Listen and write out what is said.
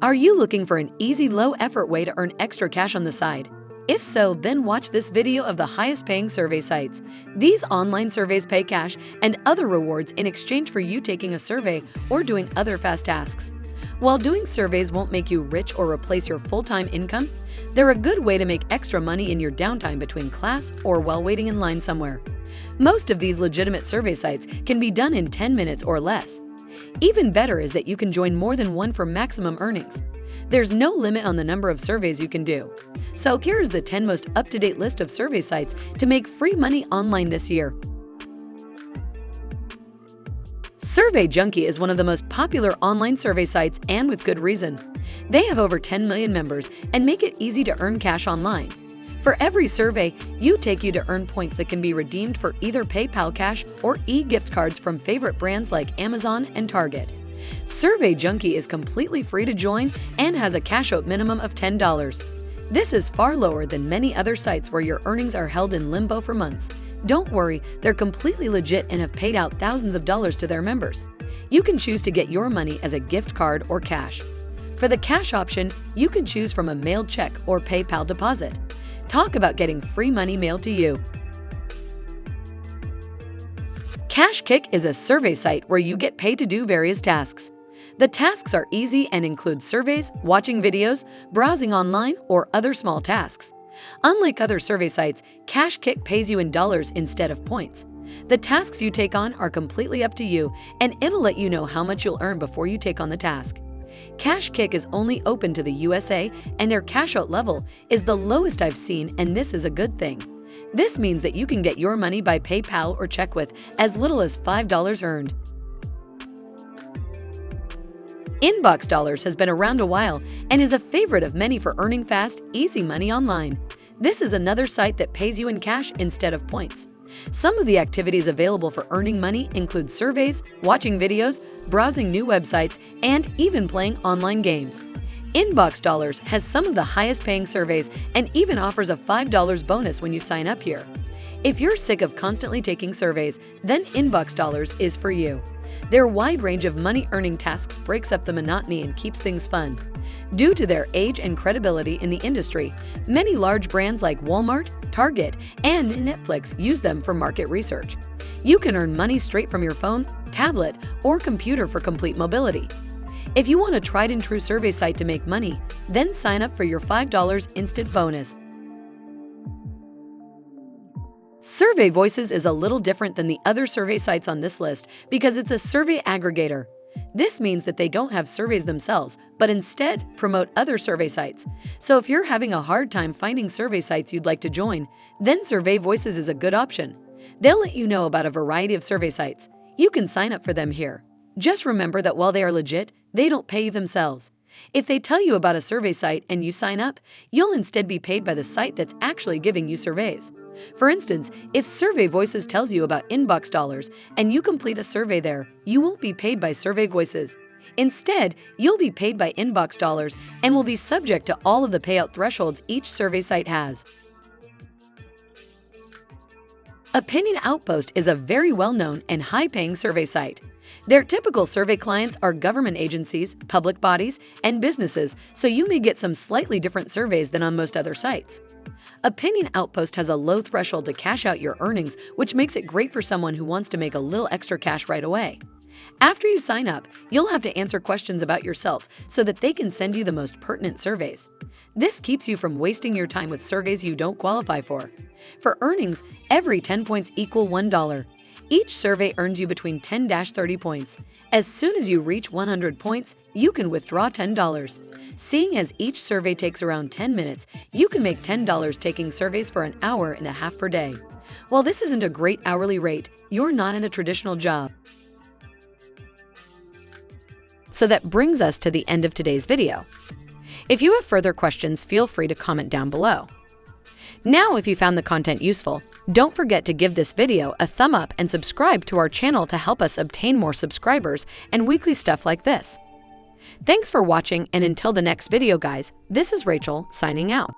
Are you looking for an easy, low-effort way to earn extra cash on the side? If so, then watch this video of the highest-paying survey sites. These online surveys pay cash and other rewards in exchange for you taking a survey or doing other fast tasks. While doing surveys won't make you rich or replace your full-time income, they're a good way to make extra money in your downtime between class or while waiting in line somewhere. Most of these legitimate survey sites can be done in 10 minutes or less. Even better is that you can join more than one for maximum earnings. There's no limit on the number of surveys you can do. So here's the 10 most up-to-date list of survey sites to make free money online this year. Junkie is one of the most popular online survey sites, and with good reason. They have over 10 million members and make it easy to earn cash online. For every survey you take, you to earn points that can be redeemed for either PayPal cash or e-gift cards from favorite brands like Amazon and Target. Junkie is completely free to join and has a cash-out minimum of $10. This is far lower than many other sites where your earnings are held in limbo for months. Don't worry, they're completely legit and have paid out thousands of dollars to their members. You can choose to get your money as a gift card or cash. For the cash option, you can choose from a mailed check or PayPal deposit. Talk about getting free money mailed to you. CashKik is a survey site where you get paid to do various tasks. The tasks are easy and include surveys, watching videos, browsing online, or other small tasks. Unlike other survey sites, CashKik pays you in dollars instead of points. The tasks you take on are completely up to you, and it'll let you know how much you'll earn before you take on the task. CashKik is only open to the USA, and their cash-out level is the lowest I've seen, and this is a good thing. This means that you can get your money by PayPal or check with as little as $5 earned. InboxDollars has been around a while and is a favorite of many for earning fast, easy money online. This is another site that pays you in cash instead of points. Some of the activities available for earning money include surveys, watching videos, browsing new websites, and even playing online games. InboxDollars has some of the highest-paying surveys and even offers a $5 bonus when you sign up here. If you're sick of constantly taking surveys, then InboxDollars is for you. Their wide range of money-earning tasks breaks up the monotony and keeps things fun. Due to their age and credibility in the industry, many large brands like Walmart, Target, and Netflix use them for market research. You can earn money straight from your phone, tablet, or computer for complete mobility. If you want a tried-and-true survey site to make money, then sign up for your $5 instant bonus. Survey Voices is a little different than the other survey sites on this list because it's a survey aggregator. This means that they don't have surveys themselves, but instead promote other survey sites. So if you're having a hard time finding survey sites you'd like to join, then Survey Voices is a good option. They'll let you know about a variety of survey sites. You can sign up for them here. Just remember that while they are legit, they don't pay you themselves. If they tell you about a survey site and you sign up, you'll instead be paid by the site that's actually giving you surveys. For instance, if Survey Voices tells you about InboxDollars and you complete a survey there, you won't be paid by Survey Voices. Instead, you'll be paid by InboxDollars and will be subject to all of the payout thresholds each survey site has. Opinion Outpost is a very well-known and high-paying survey site. Their typical survey clients are government agencies, public bodies, and businesses, so you may get some slightly different surveys than on most other sites. Opinion Outpost has a low threshold to cash out your earnings, which makes it great for someone who wants to make a little extra cash right away. After you sign up, you'll have to answer questions about yourself so that they can send you the most pertinent surveys. This keeps you from wasting your time with surveys you don't qualify for. For earnings, every 10 points equal $1. Each survey earns you between 10-30 points. As soon as you reach 100 points, you can withdraw $10. Seeing as each survey takes around 10 minutes, you can make $10 taking surveys for an hour and a half per day. While this isn't a great hourly rate, you're not in a traditional job. So that brings us to the end of today's video. If you have further questions, feel free to comment down below. Now, if you found the content useful, don't forget to give this video a thumb up and subscribe to our channel to help us obtain more subscribers and weekly stuff like this. Thanks for watching, and until the next video, guys, this is Rachel signing out.